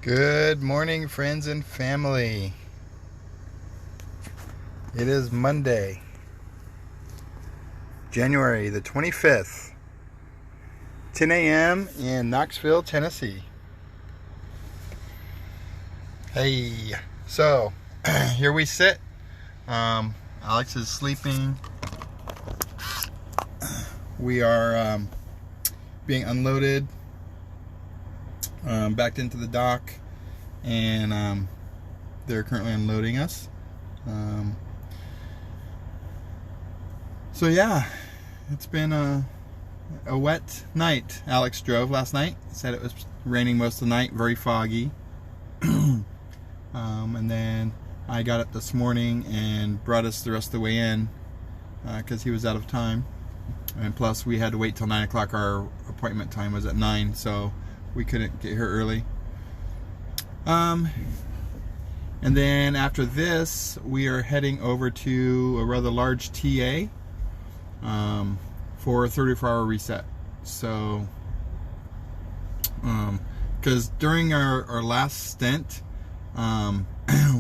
Good morning, friends and family. It is Monday, January the 25th, 10 a.m. in Knoxville, Tennessee. Hey, so here we sit. Alex is sleeping. We are being unloaded, backed into the dock, and they're currently unloading us. So yeah, it's been a wet night. Alex drove last night. Said it was raining most of the night, very foggy. And then I got up this morning and brought us the rest of the way in because he was out of time. And plus we had to wait till 9 o'clock. Our appointment time was at 9, so we couldn't get here early. And then after this, we are heading over to a rather large TA for a 34-hour reset. So, because during our last stint,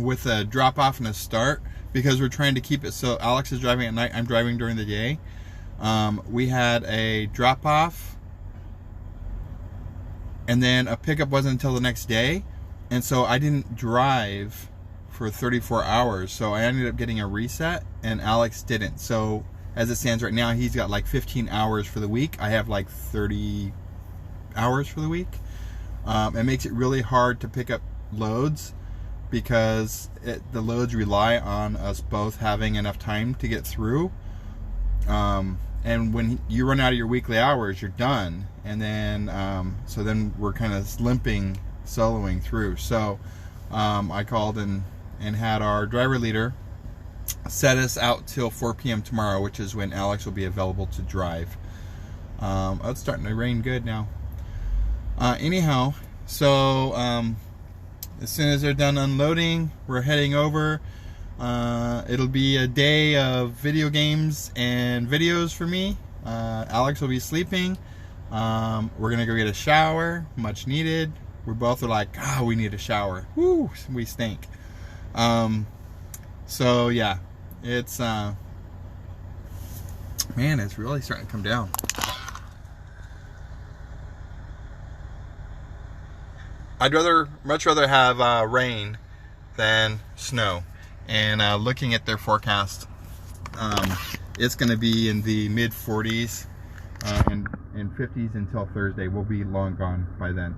with a drop off and a start, because we're trying to keep it so Alex is driving at night, I'm driving during the day. We had a drop off, and then a pickup wasn't until the next day, and so I didn't drive for 34 hours, so I ended up getting a reset, and Alex didn't. So as it stands right now, he's got like 15 hours for the week. I have like 30 hours for the week. It makes it really hard to pick up loads because the loads rely on us both having enough time to get through. And when you run out of your weekly hours, you're done. And then, so then we're kind of limping, soloing through. So I called and had our driver leader set us out till 4 p.m. tomorrow, which is when Alex will be available to drive. It's starting to rain good now. Anyhow, so as soon as they're done unloading, we're heading over. It'll be a day of video games and videos for me. Alex will be sleeping. We're gonna go get a shower, much needed. We both are like, we need a shower. Woo, we stink. So yeah, it's man, it's really starting to come down. I'd much rather have rain than snow. And looking at their forecast, it's going to be in the mid 40s and 50s until Thursday. We'll be long gone by then.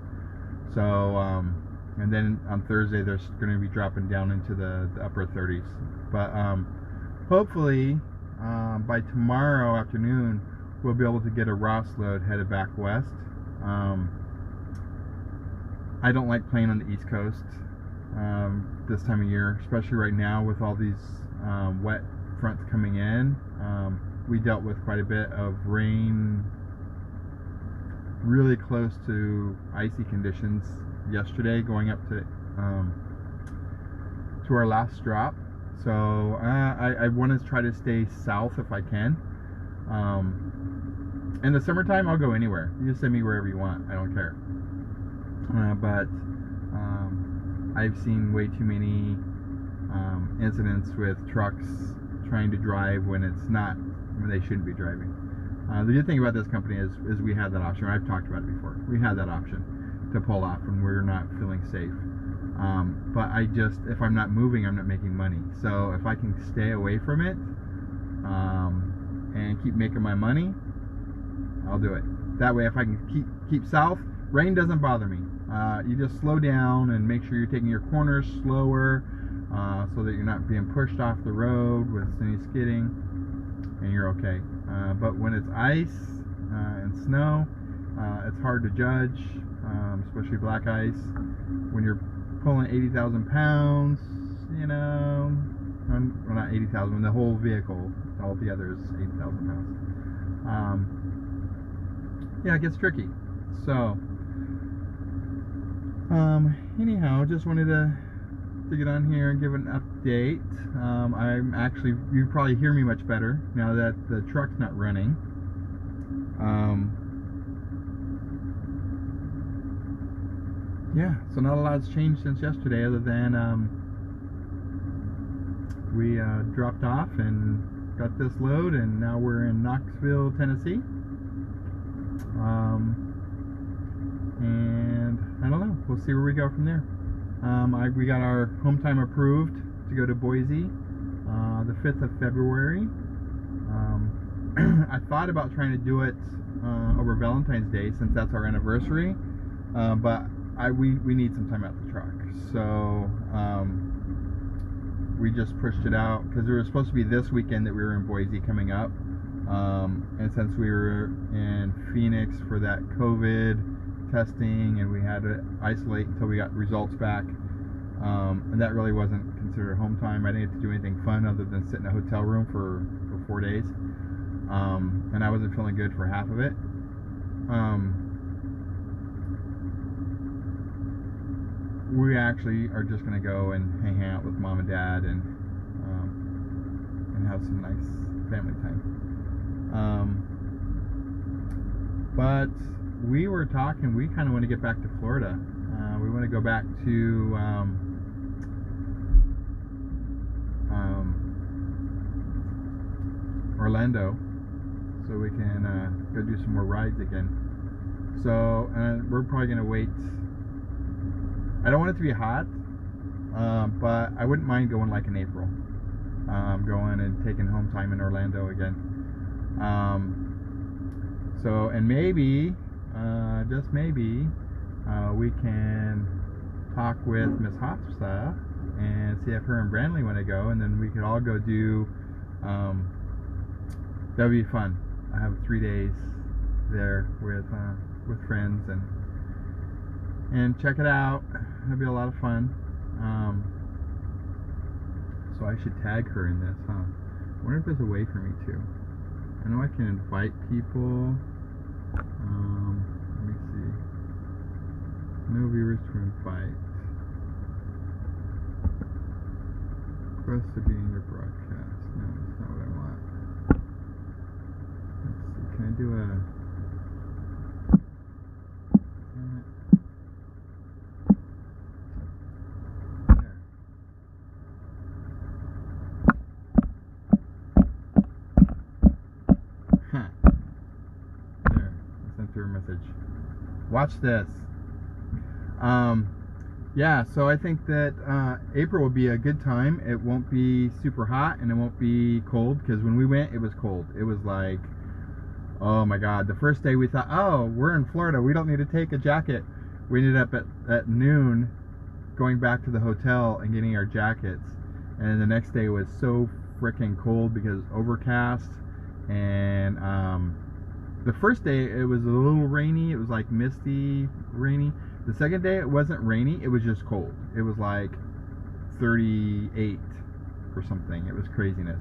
So, and then on Thursday they're going to be dropping down into the upper 30s. But hopefully by tomorrow afternoon we'll be able to get a Ross load headed back west. I don't like playing on the East Coast this time of year, especially right now with all these wet fronts coming in. We dealt with quite a bit of rain, really close to icy conditions yesterday, going up to our last drop. So I want to try to stay south if I can. In the summertime, I'll go anywhere. You just send me wherever you want. I don't care. But I've seen way too many incidents with trucks trying to drive when they shouldn't be driving. The good thing about this company is we have that option. I've talked about it before. We have that option to pull off when we're not feeling safe. But if I'm not moving, I'm not making money. So if I can stay away from it and keep making my money, I'll do it. That way, if I can keep south, rain doesn't bother me. You just slow down and make sure you're taking your corners slower so that you're not being pushed off the road with any skidding, and you're okay. But when it's ice and snow, it's hard to judge, especially black ice. When you're pulling 80,000 pounds, well, not 80,000, when the whole vehicle altogether is 80,000 pounds. Yeah, it gets tricky. So, anyhow, just wanted to get on here and give an update. You probably hear me much better now that the truck's not running. yeah, so not a lot's changed since yesterday, other than we dropped off and got this load, and now we're in Knoxville, Tennessee. And I don't know, we'll see where we go from there. We got our home time approved to go to Boise the 5th of February. I thought about trying to do it over Valentine's Day, since that's our anniversary, but we need some time out the truck, so we just pushed it out because it was supposed to be this weekend that we were in Boise coming up, and since we were in Phoenix for that COVID testing and we had to isolate until we got results back, and that really wasn't considered home time. I didn't get to do anything fun other than sit in a hotel room for 4 days, and I wasn't feeling good for half of it. We actually are just going to go and hang out with Mom and Dad and have some nice family time. But we were talking, we kind of want to get back to Florida. We want to go back to Orlando, so we can go do some more rides again. So we're probably going to wait. I don't want it to be hot, but I wouldn't mind going like in April, going and taking home time in Orlando again. So, and maybe, just maybe, we can talk with Miss Hofsta and see if her and Brandley want to go, and then we could all go do, that would be fun. I have 3 days there with friends and check it out. It'll be a lot of fun. So I should tag her in this, huh? I wonder if there's a way for me to. I know I can invite people. Let me see. No viewers to invite. Request to be in your broadcast. No, that's not what I want. Let's see. Can I do a... message. Watch this. Yeah, so I think that April will be a good time. It won't be super hot and it won't be cold, because when we went it was cold. It was like, oh my god, the first day we thought, oh, we're in Florida, we don't need to take a jacket. We ended up at noon going back to the hotel and getting our jackets, and the next day was so freaking cold because it was overcast. And the first day it was a little rainy. It was like misty, rainy. The second day it wasn't rainy. It was just cold. It was like 38 or something. It was craziness.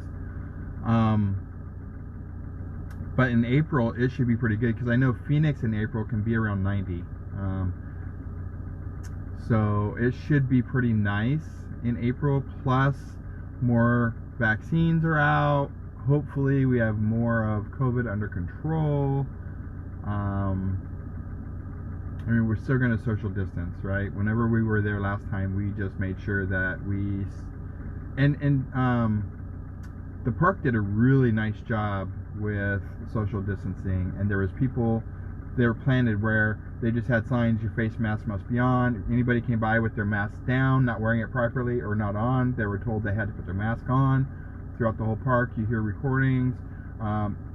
But in April it should be pretty good, because I know Phoenix in April can be around 90. So it should be pretty nice in April. Plus, more vaccines are out. Hopefully we have more of COVID under control. I mean, we're still going to social distance, right? Whenever we were there last time, we just made sure that we... And the park did a really nice job with social distancing. And there was people, they were planted where they just had signs, your face mask must be on. If anybody came by with their mask down, not wearing it properly, or not on, they were told they had to put their mask on. Throughout the whole park, you hear recordings.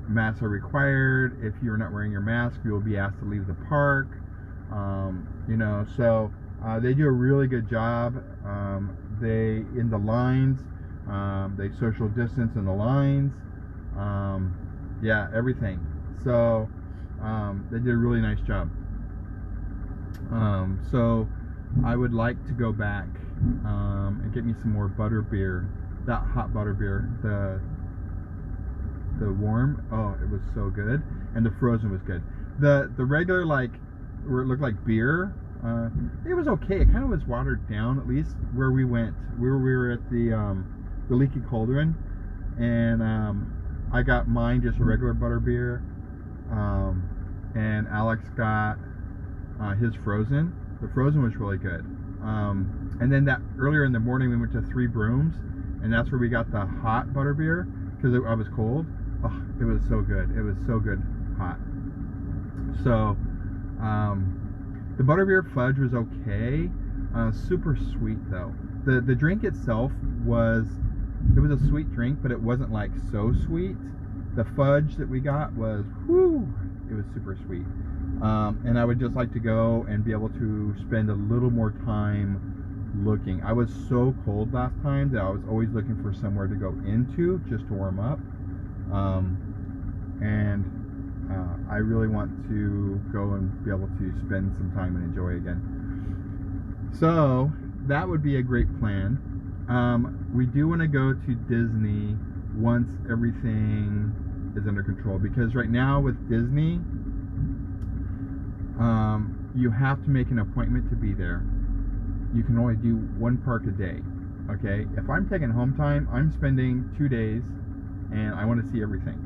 Masks are required. If you're not wearing your mask, you will be asked to leave the park. You know, so they do a really good job. They, in the lines, they social distance in the lines. Yeah, everything. So they did a really nice job. So I would like to go back and get me some more butter beer. That hot butter beer, the warm, oh, it was so good, and the frozen was good. The regular, like, where it looked like beer, it was okay. It kind of was watered down, at least where we went. We were at the Leaky Cauldron, and I got mine just a regular butter beer, and Alex got his frozen, The frozen was really good. And then that earlier in the morning we went to Three Brooms, and that's where we got the hot butterbeer because I was cold. Oh, it was so good. It was so good hot. So the butterbeer fudge was okay. Super sweet though. The drink itself was a sweet drink, but it wasn't like so sweet. The fudge that we got was, whoo, it was super sweet. And I would just like to go and be able to spend a little more time looking. I was so cold last time that I was always looking for somewhere to go into just to warm up. I really want to go and be able to spend some time and enjoy again. So that would be a great plan. We do want to go to Disney once everything is under control, because right now with Disney, you have to make an appointment to be there. You can only do one park a day. Okay, if I'm taking home time, I'm spending 2 days and I want to see everything.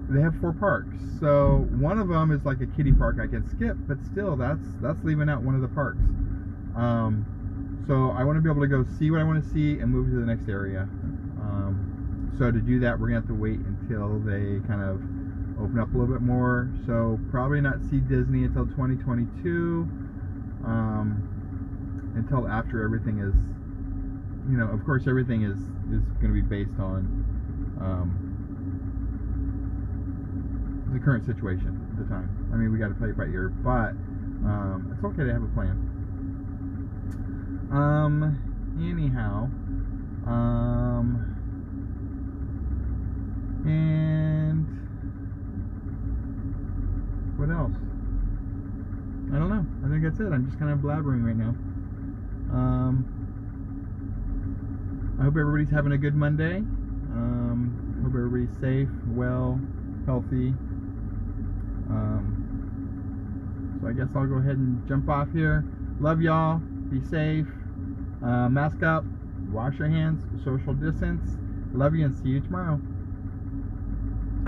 They have 4 parks, so one of them is like a kiddie park I can skip, but still that's leaving out one of the parks. So I want to be able to go see what I want to see and move to the next area. So to do that, we're gonna have to wait until they kind of open up a little bit more. So probably not see Disney until 2022, until after everything is, you know, of course everything is going to be based on the current situation at the time. I mean, we got to play it by ear, but it's okay to have a plan. Anyhow, and what else? I don't know. I think that's it. I'm just kind of blabbering right now. I hope everybody's having a good Monday. Hope everybody's safe, well, healthy. So I guess I'll go ahead and jump off here. Love y'all. Be safe. Mask up. Wash your hands. Social distance. Love you and see you tomorrow.